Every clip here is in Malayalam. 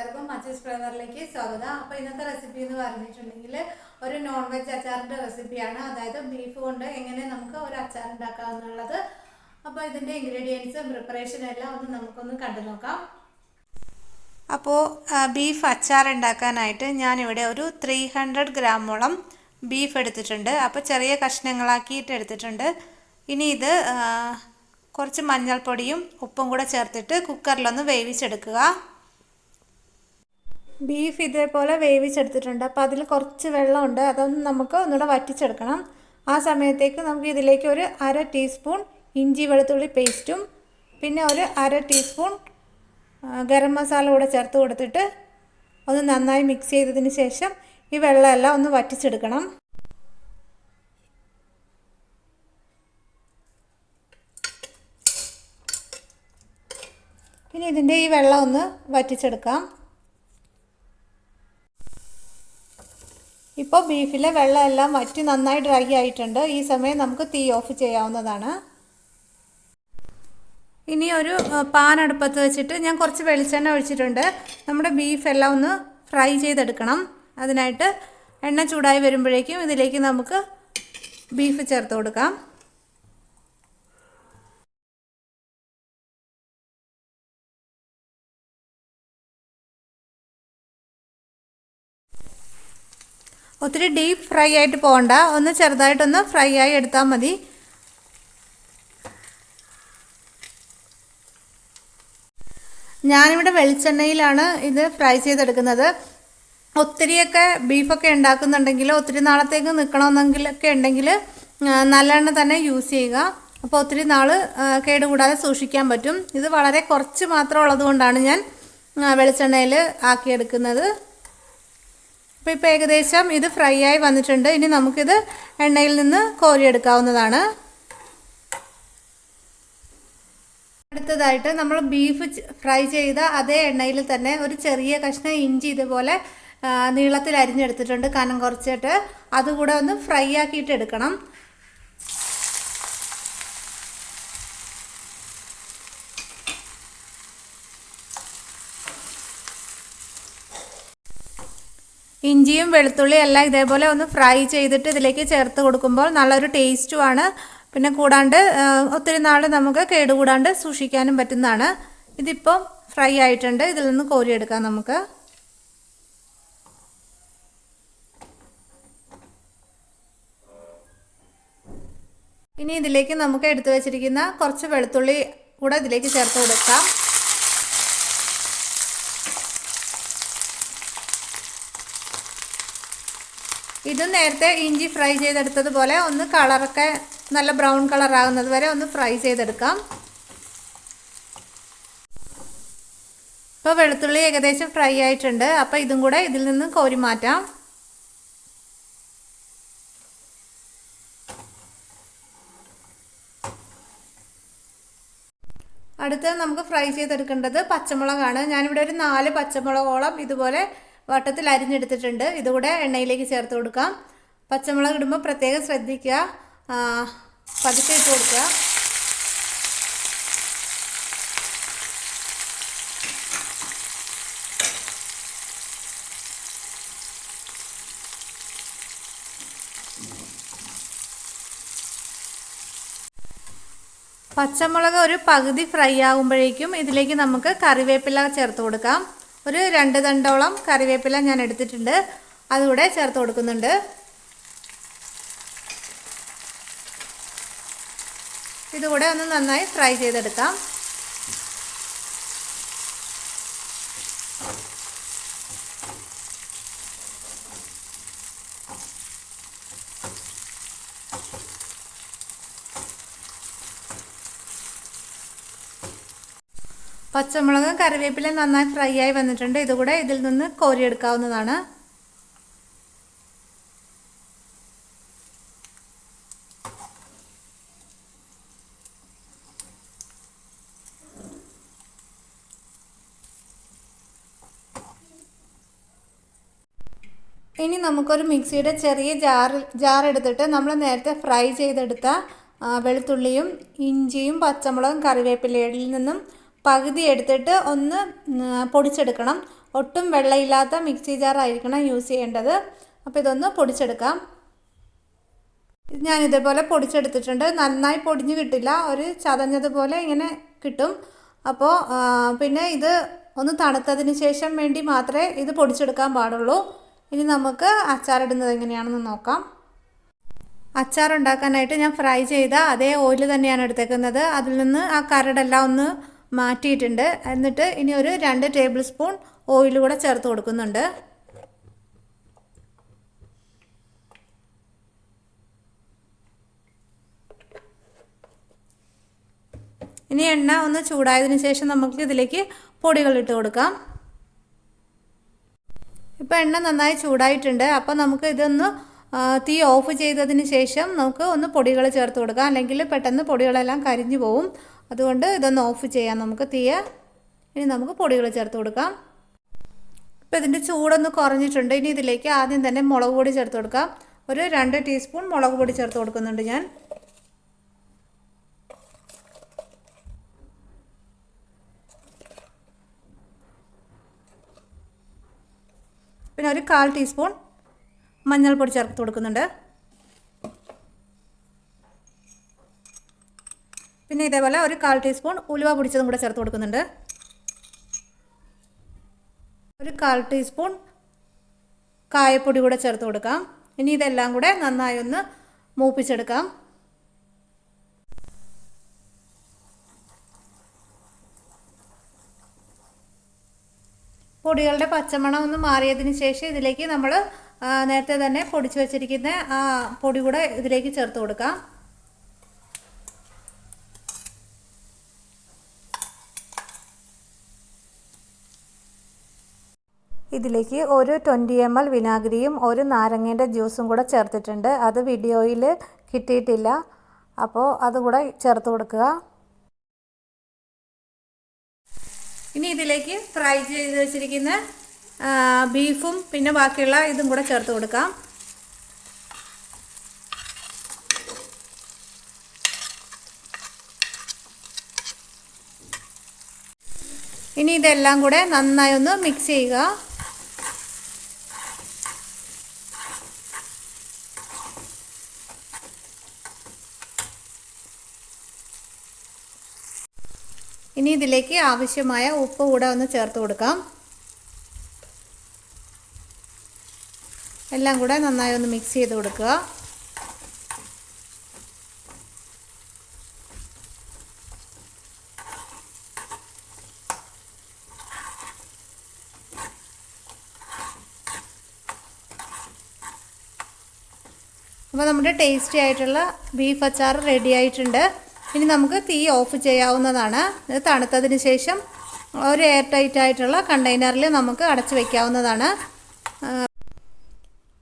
എല്ലാവർക്കും മച്ചൂസ് ഫ്ലേവറിലേക്ക് സ്വാഗതം. അപ്പോൾ ഇന്നത്തെ റെസിപ്പി എന്ന് പറഞ്ഞിട്ടുണ്ടെങ്കിൽ ഒരു നോൺ വെജ് അച്ചാറിൻ്റെ റെസിപ്പിയാണ്. അതായത് ബീഫ് കൊണ്ട് എങ്ങനെ നമുക്ക് ഒരു അച്ചാർ ഉണ്ടാക്കാം എന്നുള്ളത്. അപ്പോൾ ഇതിൻ്റെ ഇൻഗ്രീഡിയൻസും പ്രിപ്പറേഷനും എല്ലാം നമുക്കൊന്ന് കണ്ടു നോക്കാം. അപ്പോൾ ബീഫ് അച്ചാർ ഉണ്ടാക്കാനായിട്ട് ഞാനിവിടെ ഒരു 300 ഗ്രാമോളം ബീഫ് എടുത്തിട്ടുണ്ട്. അപ്പോൾ ചെറിയ കഷ്ണങ്ങളാക്കിയിട്ട് എടുത്തിട്ടുണ്ട്. ഇനി ഇത് കുറച്ച് മഞ്ഞൾപ്പൊടിയും ഉപ്പും കൂടെ ചേർത്തിട്ട് കുക്കറിലൊന്ന് വേവിച്ചെടുക്കുക. ബീഫ് ഇതേപോലെ വേവിച്ചെടുത്തിട്ടുണ്ട്. അപ്പോൾ അതിൽ കുറച്ച് വെള്ളമുണ്ട്, അതൊന്ന് നമുക്ക് ഒന്നുകൂടെ വറ്റിച്ചെടുക്കണം. ആ സമയത്തേക്ക് നമുക്ക് ഇതിലേക്ക് ഒരു 1/2 ടീസ്പൂൺ ഇഞ്ചി വെളുത്തുള്ളി പേസ്റ്റും പിന്നെ ഒരു 1/2 ടീസ്പൂൺ ഗരം മസാല കൂടെ ചേർത്ത് കൊടുത്തിട്ട് ഒന്ന് നന്നായി മിക്സ് ചെയ്തതിന് ശേഷം ഈ വെള്ളമെല്ലാം ഒന്ന് വറ്റിച്ചെടുക്കണം. ഇനി ഇതിൻ്റെ ഈ വെള്ളം ഒന്ന് വറ്റിച്ചെടുക്കാം. ഇപ്പോൾ ബീഫിലെ വെള്ളമെല്ലാം വറ്റി നന്നായി ഡ്രൈ ആയിട്ടുണ്ട്. ഈ സമയം നമുക്ക് തീ ഓഫ് ചെയ്യാവുന്നതാണ്. ഇനി ഒരു പാൻ അടുപ്പത്ത് വെച്ചിട്ട് ഞാൻ കുറച്ച് വെളിച്ചെണ്ണ ഒഴിച്ചിട്ടുണ്ട്. നമ്മുടെ ബീഫെല്ലാം ഒന്ന് ഫ്രൈ ചെയ്തെടുക്കണം. അതിനായിട്ട് എണ്ണ ചൂടായി വരുമ്പോഴേക്കും ഇതിലേക്ക് നമുക്ക് ബീഫ് ചേർത്ത് കൊടുക്കാം. ഒത്തിരി ഡീപ്പ് ഫ്രൈ ആയിട്ട് പോകണ്ട, ഒന്ന് ചെറുതായിട്ടൊന്ന് ഫ്രൈ ആയി എടുത്താൽ മതി. ഞാനിവിടെ വെളിച്ചെണ്ണയിലാണ് ഇത് ഫ്രൈ ചെയ്തെടുക്കുന്നത്. ഒത്തിരിയൊക്കെ ബീഫൊക്കെ ഉണ്ടാക്കുന്നുണ്ടെങ്കിൽ ഒത്തിരി നാളത്തേക്ക് നിൽക്കണമെന്നെങ്കിലൊക്കെ ഉണ്ടെങ്കിൽ നല്ലെണ്ണ തന്നെ യൂസ് ചെയ്യുക. അപ്പോൾ ഒത്തിരി നാൾ കേടുകൂടാതെ സൂക്ഷിക്കാൻ പറ്റും. ഇത് വളരെ കുറച്ച് മാത്രം ഉള്ളതുകൊണ്ടാണ് ഞാൻ വെളിച്ചെണ്ണയിൽ ആക്കിയെടുക്കുന്നത്. ഇപ്പോൾ ഏകദേശം ഇത് ഫ്രൈ ആയി വന്നിട്ടുണ്ട്. ഇനി നമുക്കിത് എണ്ണയിൽ നിന്ന് കോരിയെടുക്കാവുന്നതാണ്. അടുത്തതായിട്ട് നമ്മൾ ബീഫ് ഫ്രൈ ചെയ്ത അതേ എണ്ണയിൽ തന്നെ ഒരു ചെറിയ കഷ്ണം ഇഞ്ചി ഇതുപോലെ നീളത്തിൽ അരിഞ്ഞെടുത്തിട്ടുണ്ട്, കനം കുറച്ചിട്ട്. അതുകൂടെ ഒന്ന് ഫ്രൈ ആക്കിയിട്ട് എടുക്കണം. ഇഞ്ചിയും വെളുത്തുള്ളിയും എല്ലാം ഇതേപോലെ ഒന്ന് ഫ്രൈ ചെയ്തിട്ട് ഇതിലേക്ക് ചേർത്ത് കൊടുക്കുമ്പോൾ നല്ലൊരു ടേസ്റ്റുമാണ്. പിന്നെ കൂടാണ്ട് ഒത്തിരി നാൾ നമുക്ക് കേടുകൂടാണ്ട് സൂക്ഷിക്കാനും പറ്റുന്നതാണ്. ഇതിപ്പോൾ ഫ്രൈ ആയിട്ടുണ്ട്. ഇതിൽ നിന്ന് കോരിയെടുക്കാം നമുക്ക്. ഇനി ഇതിലേക്ക് നമുക്ക് എടുത്തു വെച്ചിരിക്കുന്ന കുറച്ച് വെളുത്തുള്ളി കൂടെ ഇതിലേക്ക് ചേർത്ത് കൊടുക്കാം. ഇത് നേരത്തെ ഇഞ്ചി ഫ്രൈ ചെയ്തെടുത്തതുപോലെ ഒന്ന് കളറൊക്കെ നല്ല ബ്രൗൺ കളർ ആകുന്നത് വരെ ഒന്ന് ഫ്രൈ ചെയ്തെടുക്കാം. ഇപ്പോൾ വെളുത്തുള്ളി ഏകദേശം ഫ്രൈ ആയിട്ടുണ്ട്. അപ്പോൾ ഇതും കൂടെ ഇതിൽ നിന്ന് കോരി മാറ്റാം. അടുത്ത് നമുക്ക് ഫ്രൈ ചെയ്തെടുക്കേണ്ടത് പച്ചമുളകാണ്. ഞാനിവിടെ ഒരു 4 പച്ചമുളകോളം ഇതുപോലെ വട്ടത്തിൽ അരിഞ്ഞെടുത്തിട്ടുണ്ട്. ഇതുകൂടെ എണ്ണയിലേക്ക് ചേർത്ത് കൊടുക്കാം. പച്ചമുളക് ഇടുമ്പോൾ പ്രത്യേകം ശ്രദ്ധിക്കുക, പതുക്കെ ഇട്ട് കൊടുക്കുക. പച്ചമുളക് ഒരു പകുതി ഫ്രൈ ആകുമ്പോഴേക്കും ഇതിലേക്ക് നമുക്ക് കറിവേപ്പില ചേർത്ത് കൊടുക്കാം. ഒരു 2 തണ്ടോളം കറിവേപ്പില ഞാൻ എടുത്തിട്ടുണ്ട്, അതുകൂടെ ചേർത്ത് കൊടുക്കുന്നുണ്ട്. ഇതുകൂടെ ഒന്ന് നന്നായി ഫ്രൈ ചെയ്തെടുക്കാം. പച്ചമുളകും കറിവേപ്പിലയും നന്നായി ഫ്രൈ ആയി വന്നിട്ടുണ്ട്. ഇതുകൂടെ ഇതിൽ നിന്ന് കോരിയെടുക്കാവുന്നതാണ്. ഇനി നമുക്കൊരു മിക്സിയുടെ ചെറിയ ജാർ എടുത്തിട്ട് നമ്മൾ നേരത്തെ ഫ്രൈ ചെയ്തെടുത്ത വെളുത്തുള്ളിയും ഇഞ്ചിയും പച്ചമുളകും കറിവേപ്പിലയിൽ നിന്നും പകുതി എടുത്തിട്ട് ഒന്ന് പൊടിച്ചെടുക്കണം. ഒട്ടും വെള്ളമില്ലാത്ത മിക്സി ജാർ ആയിരിക്കണം യൂസ് ചെയ്യേണ്ടത്. അപ്പോൾ ഇതൊന്ന് പൊടിച്ചെടുക്കാം. ഞാൻ ഇതേപോലെ പൊടിച്ചെടുത്തിട്ടുണ്ട്. നന്നായി പൊടിഞ്ഞ് കിട്ടില്ല, ഒരു ചതഞ്ഞതുപോലെ ഇങ്ങനെ കിട്ടും. അപ്പോൾ പിന്നെ ഇത് ഒന്ന് തണുത്തതിന് ശേഷം വേണ്ടി മാത്രമേ ഇത് പൊടിച്ചെടുക്കാൻ പാടുള്ളൂ. ഇനി നമുക്ക് അച്ചാറിടുന്നത് എങ്ങനെയാണെന്ന് നോക്കാം. അച്ചാർ ഉണ്ടാക്കാനായിട്ട് ഞാൻ ഫ്രൈ ചെയ്ത അതേ ഓയിൽ തന്നെയാണ് എടുത്തേക്കുന്നത്. അതിൽ നിന്ന് ആ കരടെല്ലാം ഒന്ന് മാറ്റിയിട്ടുണ്ട്. എന്നിട്ട് ഇനി ഒരു 2 ടേബിൾ സ്പൂൺ ഓയിൽ കൂടെ ചേർത്ത് കൊടുക്കുന്നുണ്ട്. ഇനി എണ്ണ ഒന്ന് ചൂടായതിന് ശേഷം നമുക്ക് ഇതിലേക്ക് പൊടികൾ ഇട്ട് കൊടുക്കാം. ഇപ്പോൾ എണ്ണ നന്നായി ചൂടായിട്ടുണ്ട്. അപ്പോൾ നമുക്ക് ഇതൊന്ന് തീ ഓഫ് ചെയ്തതിന് ശേഷം നമുക്ക് ഒന്ന് പൊടികൾ ചേർത്ത് കൊടുക്കാം, അല്ലെങ്കിൽ പെട്ടെന്ന് പൊടികളെല്ലാം കരിഞ്ഞു പോവും. അതുകൊണ്ട് ഇതൊന്ന് ഓഫ് ചെയ്യാം നമുക്ക് തീ. ഇനി നമുക്ക് പൊടികൾ ചേർത്ത് കൊടുക്കാം. ഇപ്പോൾ ഇതിൻ്റെ ചൂടൊന്ന് കുറഞ്ഞിട്ടുണ്ട്. ഇനി ഇതിലേക്ക് ആദ്യം തന്നെ മുളക് പൊടി ചേർത്ത് കൊടുക്കാം. ഒരു 2 ടീസ്പൂൺ മുളക് പൊടി ചേർത്ത് കൊടുക്കുന്നുണ്ട് ഞാൻ. പിന്നെ ഒരു 1/4 ടീസ്പൂൺ മഞ്ഞൾപ്പൊടി ചേർത്ത് കൊടുക്കുന്നുണ്ട്. പിന്നെ ഇതേപോലെ ഒരു 1/4 ടീസ്പൂൺ ഉലുവ പൊടിച്ചതും കൂടെ ചേർത്ത് കൊടുക്കുന്നുണ്ട്. ഒരു 1/4 ടീസ്പൂൺ കായപ്പൊടി കൂടെ ചേർത്ത് കൊടുക്കാം. ഇനി ഇതെല്ലാം കൂടെ നന്നായി ഒന്ന് മൂപ്പിച്ചെടുക്കാം. പൊടികളുടെ പച്ചമണം ഒന്ന് മാറിയതിന് ശേഷം ഇതിലേക്ക് നമ്മൾ നേരത്തെ തന്നെ പൊടിച്ച് വെച്ചിരിക്കുന്ന ആ പൊടി കൂടെ ഇതിലേക്ക് ചേർത്ത് കൊടുക്കാം. ഇതിലേക്ക് ഒരു 20 ml വിനാഗിരിയും ഒരു നാരങ്ങേൻ്റെ ജ്യൂസും കൂടെ ചേർത്തിട്ടുണ്ട്. അത് വീഡിയോയിൽ കിട്ടിയിട്ടില്ല, അപ്പോൾ അതുകൂടെ ചേർത്ത് കൊടുക്കുക. ഇനി ഇതിലേക്ക് ഫ്രൈ ചെയ്ത് വെച്ചിരിക്കുന്ന ബീഫും പിന്നെ ബാക്കിയുള്ള ഇതും കൂടെ ചേർത്ത് കൊടുക്കാം. ഇനി ഇതെല്ലാം കൂടെ നന്നായി ഒന്ന് മിക്സ് ചെയ്യുക. ഇനി ഇതിലേക്ക് ആവശ്യമായ ഉപ്പ് കൂടെ ഒന്ന് ചേർത്ത് കൊടുക്കാം. എല്ലാം കൂടെ നന്നായി ഒന്ന് മിക്സ് ചെയ്ത് കൊടുക്കുക. അപ്പോൾ നമ്മുടെ ടേസ്റ്റി ആയിട്ടുള്ള ബീഫ് അച്ചാർ റെഡി ആയിട്ടുണ്ട്. ഇനി നമുക്ക് തീ ഓഫ് ചെയ്യാവുന്നതാണ്. ഇത് തണുത്തതിന് ശേഷം ഒരു എയർ ടൈറ്റ് ആയിട്ടുള്ള കണ്ടെയ്നറിൽ നമുക്ക് അടച്ചു വയ്ക്കാവുന്നതാണ്.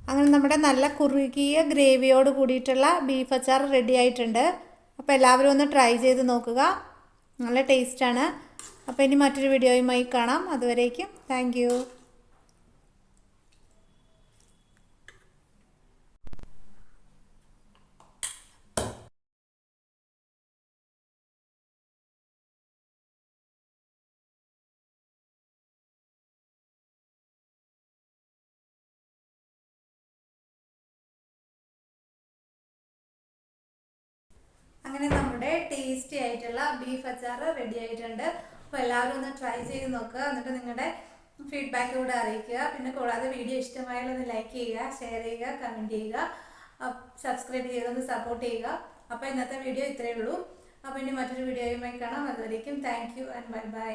അങ്ങനെ നമ്മുടെ നല്ല കുറുകിയ ഗ്രേവിയോട് കൂടിയിട്ടുള്ള ബീഫ് അച്ചാർ റെഡി ആയിട്ടുണ്ട്. അപ്പോൾ എല്ലാവരും ഒന്ന് ട്രൈ ചെയ്ത് നോക്കുക, നല്ല ടേസ്റ്റാണ്. അപ്പോൾ ഇനി മറ്റൊരു വീഡിയോയുമായി കാണാം. അതുവരേക്കും താങ്ക് യു. അങ്ങനെ നമ്മുടെ ടേസ്റ്റി ആയിട്ടുള്ള ബീഫ് അച്ചാർ റെഡി ആയിട്ടുണ്ട്. അപ്പോൾ എല്ലാവരും ഒന്ന് ട്രൈ ചെയ്ത് നോക്കുക, എന്നിട്ട് നിങ്ങളുടെ ഫീഡ്ബാക്ക് കൂടെ അറിയിക്കുക. പിന്നെ കൂടാതെ വീഡിയോ ഇഷ്ടമായാലും ഒന്ന് ലൈക്ക് ചെയ്യുക, ഷെയർ ചെയ്യുക, കമൻറ്റ് ചെയ്യുക, സബ്സ്ക്രൈബ് ചെയ്തൊന്ന് സപ്പോർട്ട് ചെയ്യുക. അപ്പോൾ ഇന്നത്തെ വീഡിയോ ഇത്രയേ ഉള്ളൂ. അപ്പോൾ ഇനി മറ്റൊരു വീഡിയോയുമായി കാണാം. അതുവരേക്കും thank you and bye bye.